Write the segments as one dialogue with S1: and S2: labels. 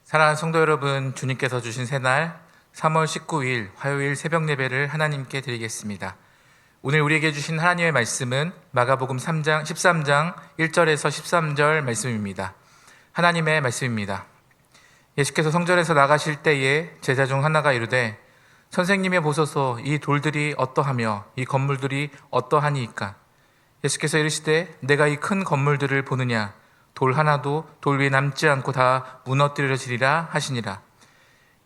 S1: 사랑하는 성도 여러분, 주님께서 주신 새날 3월 19일 화요일 새벽 예배를 하나님께 드리겠습니다. 오늘 우리에게 주신 하나님의 말씀은 마가복음 13장 1절에서 13절 말씀입니다. 하나님의 말씀입니다. 예수께서 성전에서 나가실 때에 제자 중 하나가 이르되 선생님의 보소서 이 돌들이 어떠하며 이 건물들이 어떠하니이까. 예수께서 이르시되 내가 이 큰 건물들을 보느냐. 돌 하나도 돌 위에 남지 않고 다 무너뜨려지리라 하시니라.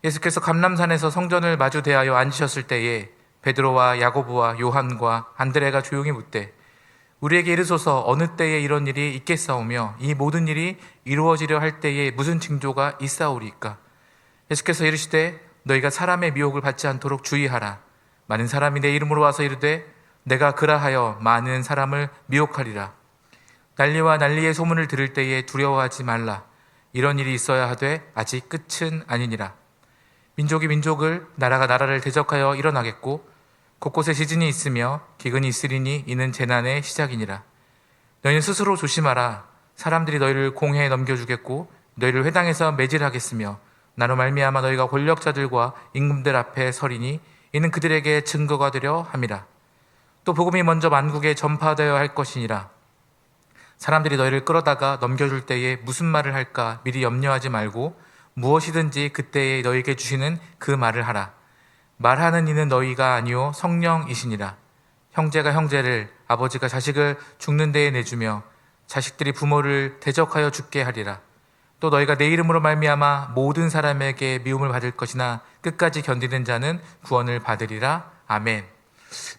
S1: 예수께서 감람산에서 성전을 마주 대하여 앉으셨을 때에 베드로와 야고보와 요한과 안드레가 조용히 묻되 우리에게 이르소서 어느 때에 이런 일이 있겠사오며 이 모든 일이 이루어지려 할 때에 무슨 징조가 있사오리까. 예수께서 이르시되 너희가 사람의 미혹을 받지 않도록 주의하라. 많은 사람이 내 이름으로 와서 이르되 내가 그라하여 많은 사람을 미혹하리라. 난리와 난리의 소문을 들을 때에 두려워하지 말라. 이런 일이 있어야 하되 아직 끝은 아니니라. 민족이 민족을 나라가 나라를 대적하여 일어나겠고 곳곳에 지진이 있으며 기근이 있으리니 이는 재난의 시작이니라. 너희는 스스로 조심하라. 사람들이 너희를 공회에 넘겨주겠고 너희를 회당에서 매질하겠으며 나로 말미암아 너희가 권력자들과 임금들 앞에 서리니 이는 그들에게 증거가 되려 함이라. 또 복음이 먼저 만국에 전파되어야 할 것이니라. 사람들이 너희를 끌어다가 넘겨줄 때에 무슨 말을 할까 미리 염려하지 말고 무엇이든지 그때에 너희에게 주시는 그 말을 하라. 말하는 이는 너희가 아니요 성령이시니라. 형제가 형제를 아버지가 자식을 죽는 데에 내주며 자식들이 부모를 대적하여 죽게 하리라. 또 너희가 내 이름으로 말미암아 모든 사람에게 미움을 받을 것이나 끝까지 견디는 자는 구원을 받으리라. 아멘.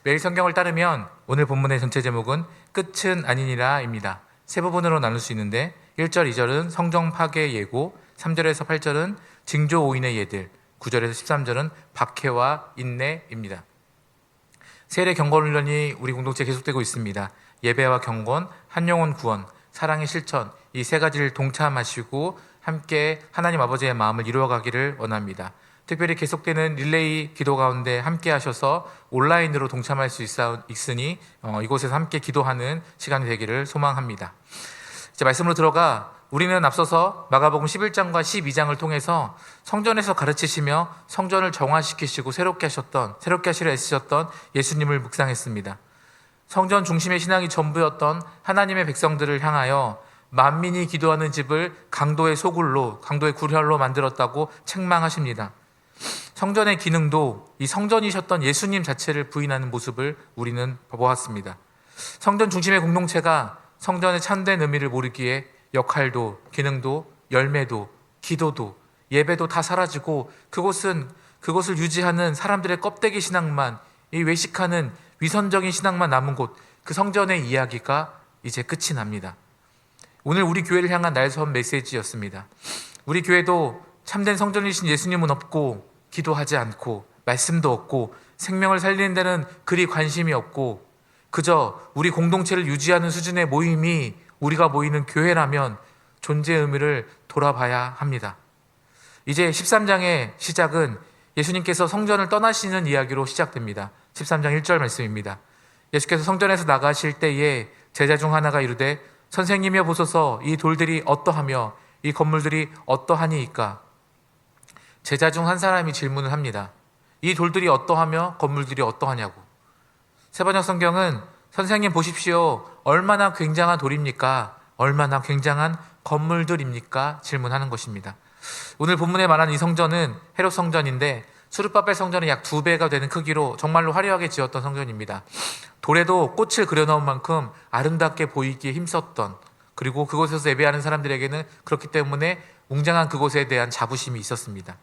S1: 매일 성경을 따르면 오늘 본문의 전체 제목은 끝은 아니니라입니다. 세 부분으로 나눌 수 있는데 1절, 2절은 성전 파괴 예고, 3절에서 8절은 징조 오인의 예들, 9절에서 13절은 박해와 인내입니다. 세례 경건 훈련이 우리 공동체에 계속되고 있습니다. 예배와 경건, 한 영혼 구원, 사랑의 실천, 이 세 가지를 동참하시고 함께 하나님 아버지의 마음을 이루어가기를 원합니다. 특별히 계속되는 릴레이 기도 가운데 함께 하셔서 온라인으로 동참할 수 있으니 이곳에서 함께 기도하는 시간이 되기를 소망합니다. 이제 말씀으로 들어가 우리는 앞서서 마가복음 11장과 12장을 통해서 성전에서 가르치시며 성전을 정화시키시고 새롭게 하시려 애쓰셨던 예수님을 묵상했습니다. 성전 중심의 신앙이 전부였던 하나님의 백성들을 향하여 만민이 기도하는 집을 강도의 소굴로, 강도의 굴혈로 만들었다고 책망하십니다. 성전의 기능도 이 성전이셨던 예수님 자체를 부인하는 모습을 우리는 보았습니다. 성전 중심의 공동체가 성전의 참된 의미를 모르기에 역할도, 기능도, 열매도, 기도도, 예배도 다 사라지고 그것을 유지하는 사람들의 껍데기 신앙만, 이 외식하는 위선적인 신앙만 남은 곳, 그 성전의 이야기가 이제 끝이 납니다. 오늘 우리 교회를 향한 날선 메시지였습니다. 우리 교회도 참된 성전이신 예수님은 없고 기도하지 않고 말씀도 없고 생명을 살리는 데는 그리 관심이 없고 그저 우리 공동체를 유지하는 수준의 모임이 우리가 모이는 교회라면 존재의 의미를 돌아봐야 합니다. 이제 13장의 시작은 예수님께서 성전을 떠나시는 이야기로 시작됩니다. 13장 1절 말씀입니다. 예수께서 성전에서 나가실 때에 제자 중 하나가 이르되 선생님이여 보소서 이 돌들이 어떠하며 이 건물들이 어떠하니이까. 제자 중 한 사람이 질문을 합니다. 이 돌들이 어떠하며 건물들이 어떠하냐고. 세번역 성경은 선생님 보십시오. 얼마나 굉장한 돌입니까? 얼마나 굉장한 건물들입니까? 질문하는 것입니다. 오늘 본문에 말하는 이 성전은 헤롯 성전인데 수르바벨 성전은 약 2배가 되는 크기로 정말로 화려하게 지었던 성전입니다. 돌에도 꽃을 그려넣은 만큼 아름답게 보이기에 힘썼던, 그리고 그곳에서 예배하는 사람들에게는 그렇기 때문에 웅장한 그곳에 대한 자부심이 있었습니다.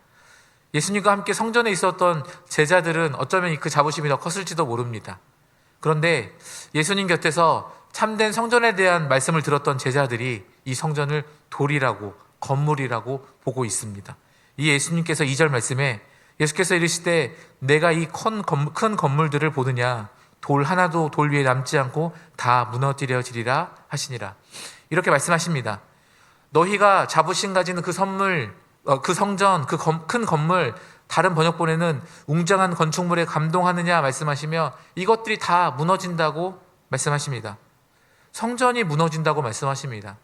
S1: 예수님과 함께 성전에 있었던 제자들은 어쩌면 그 자부심이 더 컸을지도 모릅니다. 그런데 예수님 곁에서 참된 성전에 대한 말씀을 들었던 제자들이 이 성전을 돌이라고, 건물이라고 보고 있습니다. 이 예수님께서 2절 말씀에 예수께서 이르시되 내가 이 큰 건물들을 보느냐. 돌 하나도 돌 위에 남지 않고 다 무너뜨려지리라 하시니라. 이렇게 말씀하십니다. 너희가 자부심 가지는 그 성전, 그 큰 건물, 다른 번역본에는 웅장한 건축물에 감동하느냐 말씀하시며 이것들이 다 무너진다고 말씀하십니다. 성전이 무너진다고 말씀하십니다.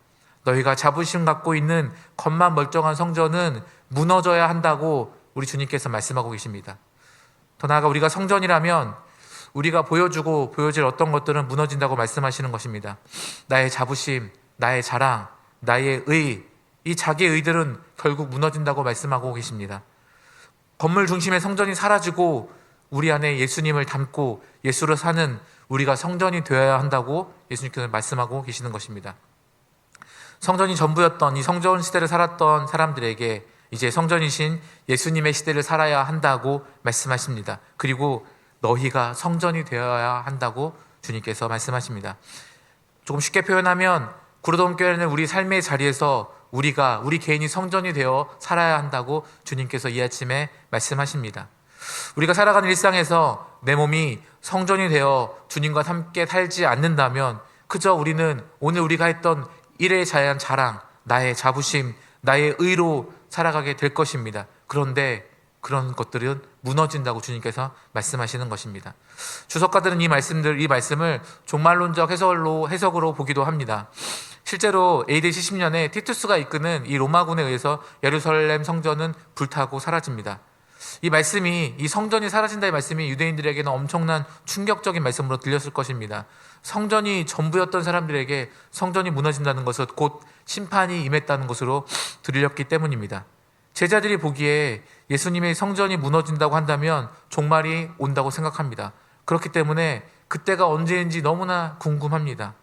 S1: 너희가 자부심 갖고 있는 겉만 멀쩡한 성전은 무너져야 한다고 우리 주님께서 말씀하고 계십니다. 더 나아가 우리가 성전이라면 우리가 보여주고 보여질 어떤 것들은 무너진다고 말씀하시는 것입니다. 나의 자부심, 나의 자랑, 나의 의, 이 자기의 의들은 결국 무너진다고 말씀하고 계십니다. 건물 중심의 성전이 사라지고 우리 안에 예수님을 담고 예수로 사는 우리가 성전이 되어야 한다고 예수님께서 말씀하고 계시는 것입니다. 성전이 전부였던 이 성전 시대를 살았던 사람들에게 이제 성전이신 예수님의 시대를 살아야 한다고 말씀하십니다. 그리고 너희가 성전이 되어야 한다고 주님께서 말씀하십니다. 조금 쉽게 표현하면 구로동교회는 우리 삶의 자리에서 우리 개인이 성전이 되어 살아야 한다고 주님께서 이 아침에 말씀하십니다. 우리가 살아가는 일상에서 내 몸이 성전이 되어 주님과 함께 살지 않는다면 그저 우리는 오늘 우리가 했던 일에 대한 자랑, 나의 자부심, 나의 의로 살아가게 될 것입니다. 그런데 그런 것들은 무너진다고 주님께서 말씀하시는 것입니다. 주석가들은 이 말씀을 종말론적 해석으로 보기도 합니다. 실제로 AD 70년에 티투스가 이끄는 이 로마군에 의해서 예루살렘 성전은 불타고 사라집니다. 이 말씀이, 이 성전이 사라진다의 말씀이 유대인들에게는 엄청난 충격적인 말씀으로 들렸을 것입니다. 성전이 전부였던 사람들에게 성전이 무너진다는 것은 곧 심판이 임했다는 것으로 들렸기 때문입니다. 제자들이 보기에 예수님의 성전이 무너진다고 한다면 종말이 온다고 생각합니다. 그렇기 때문에 그때가 언제인지 너무나 궁금합니다.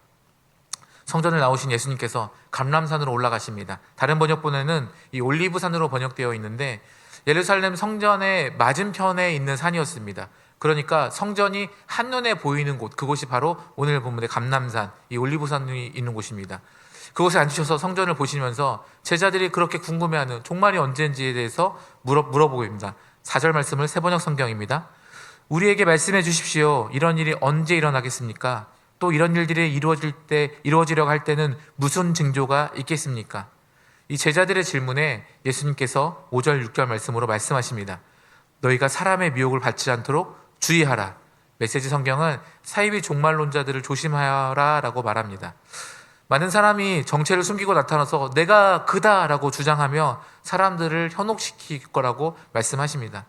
S1: 성전을 나오신 예수님께서 감람산으로 올라가십니다. 다른 번역본에는 이 올리브산으로 번역되어 있는데 예루살렘 성전의 맞은편에 있는 산이었습니다. 그러니까 성전이 한눈에 보이는 곳, 그곳이 바로 오늘 본문의 감람산, 이 올리브산이 있는 곳입니다. 그곳에 앉으셔서 성전을 보시면서 제자들이 그렇게 궁금해하는 종말이 언제인지에 대해서 물어보고 있습니다. 4절 말씀을 새번역 성경입니다. 우리에게 말씀해 주십시오. 이런 일이 언제 일어나겠습니까? 또 이런 일들이 이루어지려고 할 때는 무슨 징조가 있겠습니까? 이 제자들의 질문에 예수님께서 5절 6절 말씀으로 말씀하십니다. 너희가 사람의 미혹을 받지 않도록 주의하라. 메시지 성경은 사이비 종말론자들을 조심하라 라고 말합니다. 많은 사람이 정체를 숨기고 나타나서 내가 그다라고 주장하며 사람들을 현혹시킬 거라고 말씀하십니다.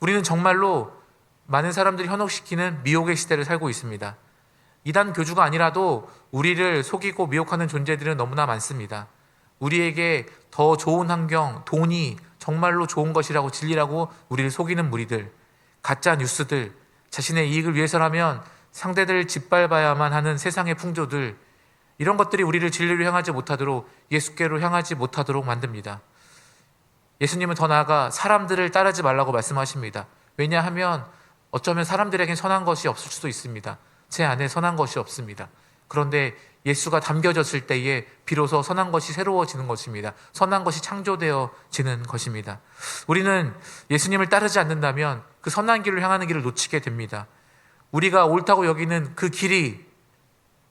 S1: 우리는 정말로 많은 사람들이 현혹시키는 미혹의 시대를 살고 있습니다. 이단 교주가 아니라도 우리를 속이고 미혹하는 존재들은 너무나 많습니다. 우리에게 더 좋은 환경, 돈이 정말로 좋은 것이라고 진리라고 우리를 속이는 무리들, 가짜 뉴스들, 자신의 이익을 위해서라면 상대들을 짓밟아야만 하는 세상의 풍조들, 이런 것들이 우리를 진리로 향하지 못하도록, 예수께로 향하지 못하도록 만듭니다. 예수님은 더 나아가 사람들을 따르지 말라고 말씀하십니다. 왜냐하면 어쩌면 사람들에겐 선한 것이 없을 수도 있습니다. 제 안에 선한 것이 없습니다. 그런데 예수가 담겨졌을 때에 비로소 선한 것이 새로워지는 것입니다. 선한 것이 창조되어지는 것입니다. 우리는 예수님을 따르지 않는다면 그 선한 길을 향하는 길을 놓치게 됩니다. 우리가 옳다고 여기는 그 길이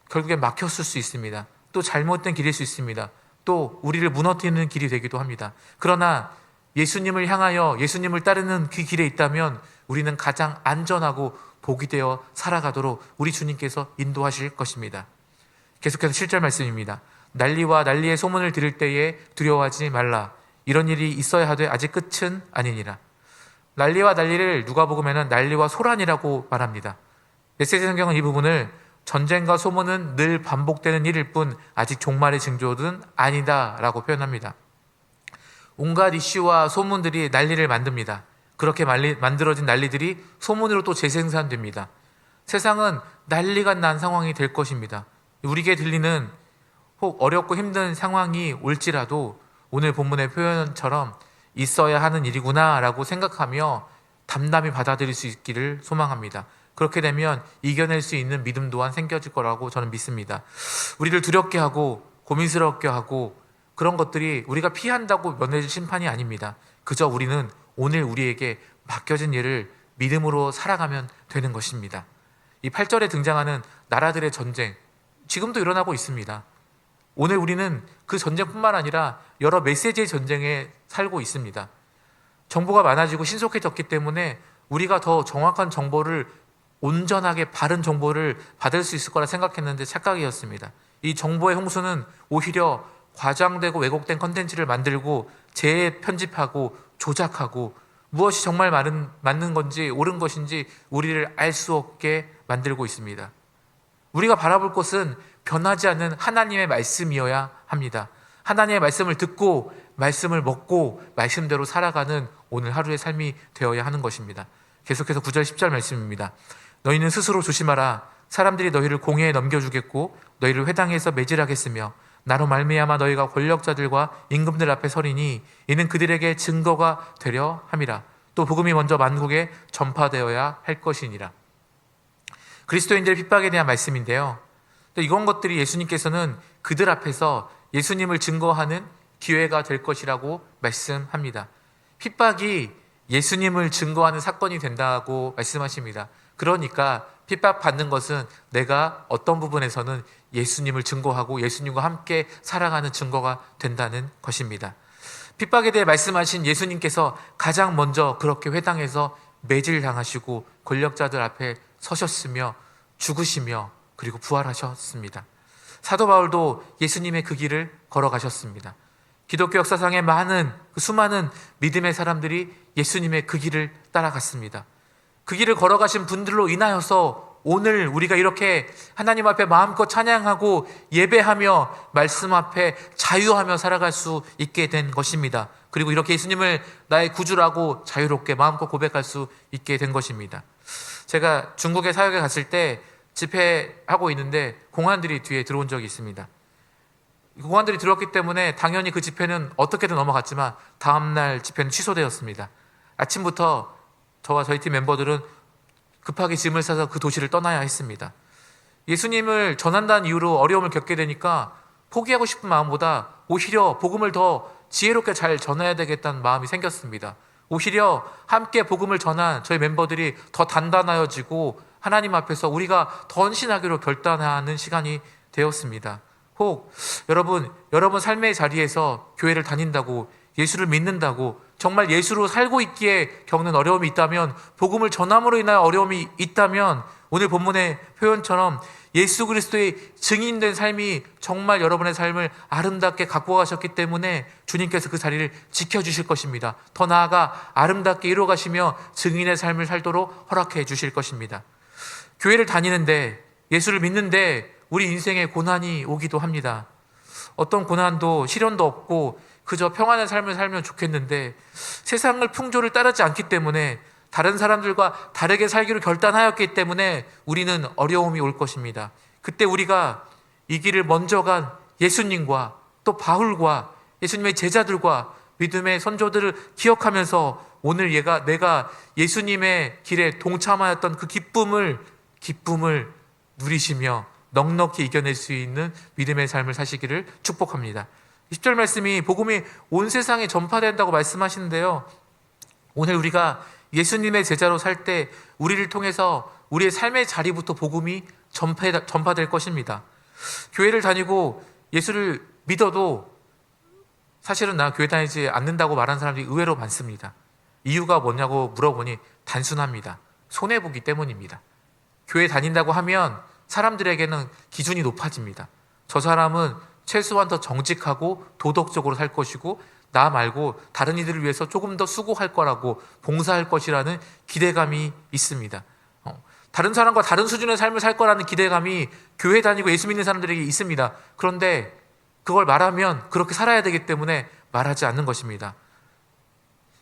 S1: 결국에 막혔을 수 있습니다. 또 잘못된 길일 수 있습니다. 또 우리를 무너뜨리는 길이 되기도 합니다. 그러나 예수님을 향하여 예수님을 따르는 그 길에 있다면 우리는 가장 안전하고 복이 되어 살아가도록 우리 주님께서 인도하실 것입니다. 계속해서 7절 말씀입니다. 난리와 난리의 소문을 들을 때에 두려워하지 말라. 이런 일이 있어야 하되 아직 끝은 아니니라. 난리와 난리를 누가복음에는 난리와 소란이라고 말합니다. 메시지 성경은 이 부분을 전쟁과 소문은 늘 반복되는 일일 뿐 아직 종말의 징조는 아니다 라고 표현합니다. 온갖 이슈와 소문들이 난리를 만듭니다. 그렇게 만들어진 난리들이 소문으로 또 재생산됩니다. 세상은 난리가 난 상황이 될 것입니다. 우리에게 들리는 혹 어렵고 힘든 상황이 올지라도 오늘 본문의 표현처럼 있어야 하는 일이구나 라고 생각하며 담담히 받아들일 수 있기를 소망합니다. 그렇게 되면 이겨낼 수 있는 믿음 또한 생겨질 거라고 저는 믿습니다. 우리를 두렵게 하고 고민스럽게 하고 그런 것들이 우리가 피한다고 면해질 심판이 아닙니다. 그저 우리는 오늘 우리에게 맡겨진 일을 믿음으로 살아가면 되는 것입니다. 이 8절에 등장하는 나라들의 전쟁, 지금도 일어나고 있습니다. 오늘 우리는 그 전쟁뿐만 아니라 여러 메시지의 전쟁에 살고 있습니다. 정보가 많아지고 신속해졌기 때문에 우리가 더 정확한 정보를, 온전하게 바른 정보를 받을 수 있을 거라 생각했는데 착각이었습니다. 이 정보의 홍수는 오히려 과장되고 왜곡된 컨텐츠를 만들고 재편집하고 조작하고 무엇이 정말 맞는 건지 옳은 것인지 우리를 알 수 없게 만들고 있습니다. 우리가 바라볼 것은 변하지 않는 하나님의 말씀이어야 합니다. 하나님의 말씀을 듣고 말씀을 먹고 말씀대로 살아가는 오늘 하루의 삶이 되어야 하는 것입니다. 계속해서 9절 10절 말씀입니다. 너희는 스스로 조심하라. 사람들이 너희를 공회에 넘겨주겠고 너희를 회당에서 매질하겠으며 나로 말미암아 너희가 권력자들과 임금들 앞에 서리니 이는 그들에게 증거가 되려 함이라. 또 복음이 먼저 만국에 전파되어야 할 것이니라. 그리스도인들의 핍박에 대한 말씀인데요, 또 이런 것들이 예수님께서는 그들 앞에서 예수님을 증거하는 기회가 될 것이라고 말씀합니다. 핍박이 예수님을 증거하는 사건이 된다고 말씀하십니다. 그러니까 핍박받는 것은 내가 어떤 부분에서는 예수님을 증거하고 예수님과 함께 살아가는 증거가 된다는 것입니다. 핍박에 대해 말씀하신 예수님께서 가장 먼저 그렇게 회당에서 매질당하시고 권력자들 앞에 서셨으며 죽으시며 그리고 부활하셨습니다. 사도 바울도 예수님의 그 길을 걸어가셨습니다. 기독교 역사상의 수많은 믿음의 사람들이 예수님의 그 길을 따라갔습니다. 그 길을 걸어가신 분들로 인하여서 오늘 우리가 이렇게 하나님 앞에 마음껏 찬양하고 예배하며 말씀 앞에 자유하며 살아갈 수 있게 된 것입니다. 그리고 이렇게 예수님을 나의 구주라고 자유롭게 마음껏 고백할 수 있게 된 것입니다. 제가 중국에 사역에 갔을 때 집회하고 있는데 공안들이 뒤에 들어온 적이 있습니다. 공안들이 들어왔기 때문에 당연히 그 집회는 어떻게든 넘어갔지만 다음날 집회는 취소되었습니다. 아침부터 저와 저희 팀 멤버들은 급하게 짐을 싸서 그 도시를 떠나야 했습니다. 예수님을 전한다는 이유로 어려움을 겪게 되니까 포기하고 싶은 마음보다 오히려 복음을 더 지혜롭게 잘 전해야 되겠다는 마음이 생겼습니다. 오히려 함께 복음을 전한 저희 멤버들이 더 단단하여지고 하나님 앞에서 우리가 더 헌신하기로 결단하는 시간이 되었습니다. 혹 여러분 삶의 자리에서 교회를 다닌다고 예수를 믿는다고 정말 예수로 살고 있기에 겪는 어려움이 있다면, 복음을 전함으로 인하여 어려움이 있다면 오늘 본문의 표현처럼 예수 그리스도의 증인된 삶이 정말 여러분의 삶을 아름답게 갖고 가셨기 때문에 주님께서 그 자리를 지켜주실 것입니다. 더 나아가 아름답게 이루어가시며 증인의 삶을 살도록 허락해 주실 것입니다. 교회를 다니는데 예수를 믿는데 우리 인생에 고난이 오기도 합니다. 어떤 고난도 시련도 없고 그저 평안한 삶을 살면 좋겠는데 세상을 풍조를 따르지 않기 때문에 다른 사람들과 다르게 살기로 결단하였기 때문에 우리는 어려움이 올 것입니다. 그때 우리가 이 길을 먼저 간 예수님과 또 바울과 예수님의 제자들과 믿음의 선조들을 기억하면서 오늘 내가 예수님의 길에 동참하였던 그 기쁨을 누리시며 넉넉히 이겨낼 수 있는 믿음의 삶을 사시기를 축복합니다. 10절 말씀이 복음이 온 세상에 전파된다고 말씀하시는데요, 오늘 우리가 예수님의 제자로 살 때 우리를 통해서 우리의 삶의 자리부터 복음이 전파될 것입니다. 교회를 다니고 예수를 믿어도 사실은 나 교회 다니지 않는다고 말하는 사람들이 의외로 많습니다. 이유가 뭐냐고 물어보니 단순합니다. 손해보기 때문입니다. 교회 다닌다고 하면 사람들에게는 기준이 높아집니다. 저 사람은 최소한 더 정직하고 도덕적으로 살 것이고 나 말고 다른 이들을 위해서 조금 더 수고할 거라고, 봉사할 것이라는 기대감이 있습니다. 다른 사람과 다른 수준의 삶을 살 거라는 기대감이 교회 다니고 예수 믿는 사람들에게 있습니다. 그런데 그걸 말하면 그렇게 살아야 되기 때문에 말하지 않는 것입니다.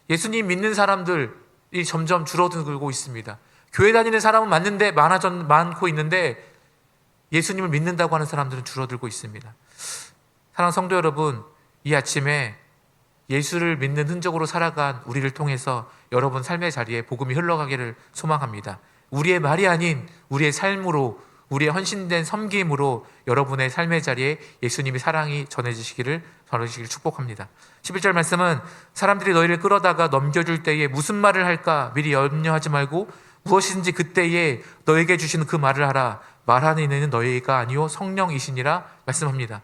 S1: 예수님 믿는 사람들이 점점 줄어들고 있습니다. 교회 다니는 사람은 많고 있는데 예수님을 믿는다고 하는 사람들은 줄어들고 있습니다. 사랑하는 성도 여러분, 이 아침에 예수를 믿는 흔적으로 살아간 우리를 통해서 여러분 삶의 자리에 복음이 흘러가기를 소망합니다. 우리의 말이 아닌 우리의 삶으로, 우리의 헌신된 섬김으로 여러분의 삶의 자리에 예수님의 사랑이 전해지시기를 축복합니다. 11절 말씀은 사람들이 너희를 끌어다가 넘겨줄 때에 무슨 말을 할까 미리 염려하지 말고 무엇이든지 그때에 너에게 주시는 그 말을 하라. 말하는 이는 너희가 아니요 성령이시니라 말씀합니다.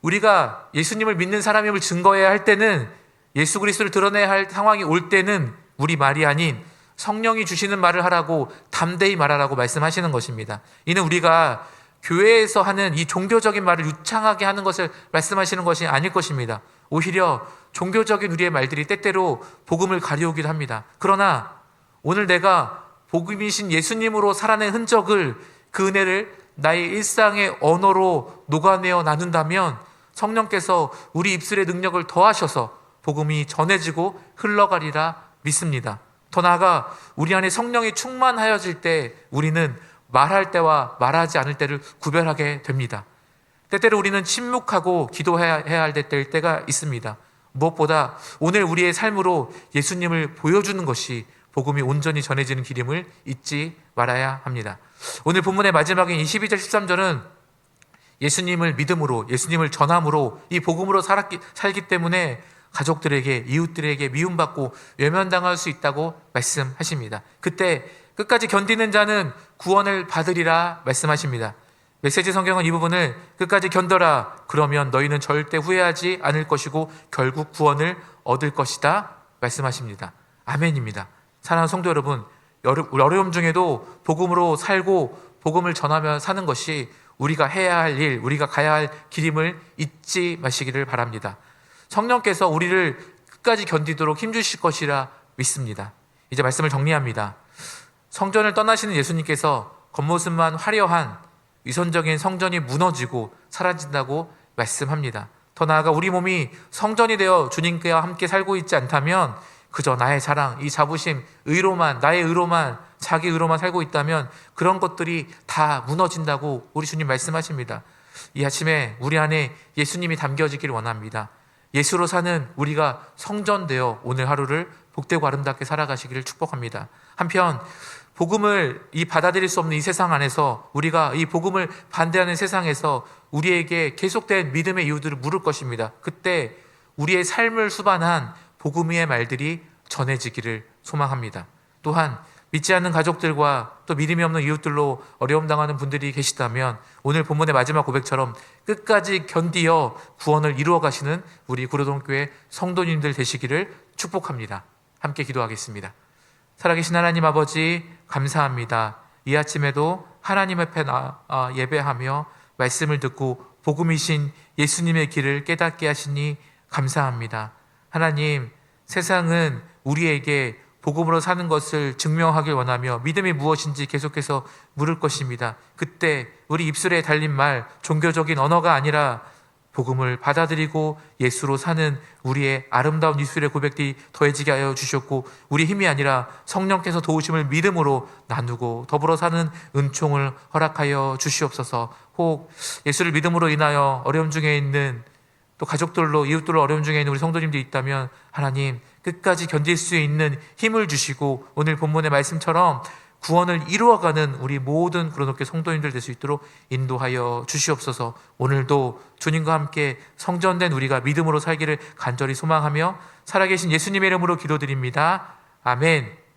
S1: 우리가 예수님을 믿는 사람임을 증거해야 할 때는, 예수 그리스도를 드러내야 할 상황이 올 때는 우리 말이 아닌 성령이 주시는 말을 하라고 담대히 말하라고 말씀하시는 것입니다. 이는 우리가 교회에서 하는 이 종교적인 말을 유창하게 하는 것을 말씀하시는 것이 아닐 것입니다. 오히려 종교적인 우리의 말들이 때때로 복음을 가리우기도 합니다. 그러나 오늘 내가 복음이신 예수님으로 살아낸 흔적을, 그 은혜를 나의 일상의 언어로 녹아내어 나눈다면 성령께서 우리 입술의 능력을 더하셔서 복음이 전해지고 흘러가리라 믿습니다. 더 나아가 우리 안에 성령이 충만하여질 때 우리는 말할 때와 말하지 않을 때를 구별하게 됩니다. 때때로 우리는 침묵하고 기도해야 할 때가 있습니다. 무엇보다 오늘 우리의 삶으로 예수님을 보여주는 것이 복음이 온전히 전해지는 길임을 잊지 말아야 합니다. 오늘 본문의 마지막인 12절 13절은 예수님을 믿음으로, 예수님을 전함으로 이 복음으로 살기 때문에 가족들에게, 이웃들에게 미움받고 외면당할 수 있다고 말씀하십니다. 그때 끝까지 견디는 자는 구원을 받으리라 말씀하십니다. 메시지 성경은 이 부분을 끝까지 견뎌라, 그러면 너희는 절대 후회하지 않을 것이고 결국 구원을 얻을 것이다 말씀하십니다. 아멘입니다. 사랑하는 성도 여러분, 어려움 중에도 복음으로 살고 복음을 전하며 사는 것이 우리가 해야 할 일, 우리가 가야 할 길임을 잊지 마시기를 바랍니다. 성령께서 우리를 끝까지 견디도록 힘주실 것이라 믿습니다. 이제 말씀을 정리합니다. 성전을 떠나시는 예수님께서 겉모습만 화려한 위선적인 성전이 무너지고 사라진다고 말씀합니다. 더 나아가 우리 몸이 성전이 되어 주님과 함께 살고 있지 않다면 그저 나의 자랑, 이 자부심, 의로만, 나의 의로만, 자기 의로만 살고 있다면 그런 것들이 다 무너진다고 우리 주님 말씀하십니다. 이 아침에 우리 안에 예수님이 담겨지길 원합니다. 예수로 사는 우리가 성전되어 오늘 하루를 복되고 아름답게 살아가시기를 축복합니다. 한편 복음을 받아들일 수 없는 이 세상 안에서 우리가 이 복음을 반대하는 세상에서 우리에게 계속된 믿음의 이유들을 물을 것입니다. 그때 우리의 삶을 수반한 복음의 말들이 전해지기를 소망합니다. 또한 믿지 않는 가족들과 또 믿음이 없는 이웃들로 어려움 당하는 분들이 계시다면 오늘 본문의 마지막 고백처럼 끝까지 견디어 구원을 이루어 가시는 우리 구로동교회 성도님들 되시기를 축복합니다. 함께 기도하겠습니다. 살아계신 하나님 아버지, 감사합니다. 이 아침에도 하나님 앞에 예배하며 말씀을 듣고 복음이신 예수님의 길을 깨닫게 하시니 감사합니다. 하나님, 세상은 우리에게 복음으로 사는 것을 증명하길 원하며 믿음이 무엇인지 계속해서 물을 것입니다. 그때 우리 입술에 달린 말, 종교적인 언어가 아니라 복음을 받아들이고 예수로 사는 우리의 아름다운 입술의 고백들이 더해지게 하여 주셨고, 우리 힘이 아니라 성령께서 도우심을 믿음으로 나누고 더불어 사는 은총을 허락하여 주시옵소서. 혹 예수를 믿음으로 인하여 어려움 중에 있는, 또 가족들로, 이웃들로 어려움 중에 있는 우리 성도님들이 있다면 하나님 끝까지 견딜 수 있는 힘을 주시고 오늘 본문의 말씀처럼 구원을 이루어가는 우리 모든 구로동교회 성도님들 될 수 있도록 인도하여 주시옵소서. 오늘도 주님과 함께 성전된 우리가 믿음으로 살기를 간절히 소망하며 살아계신 예수님의 이름으로 기도드립니다. 아멘.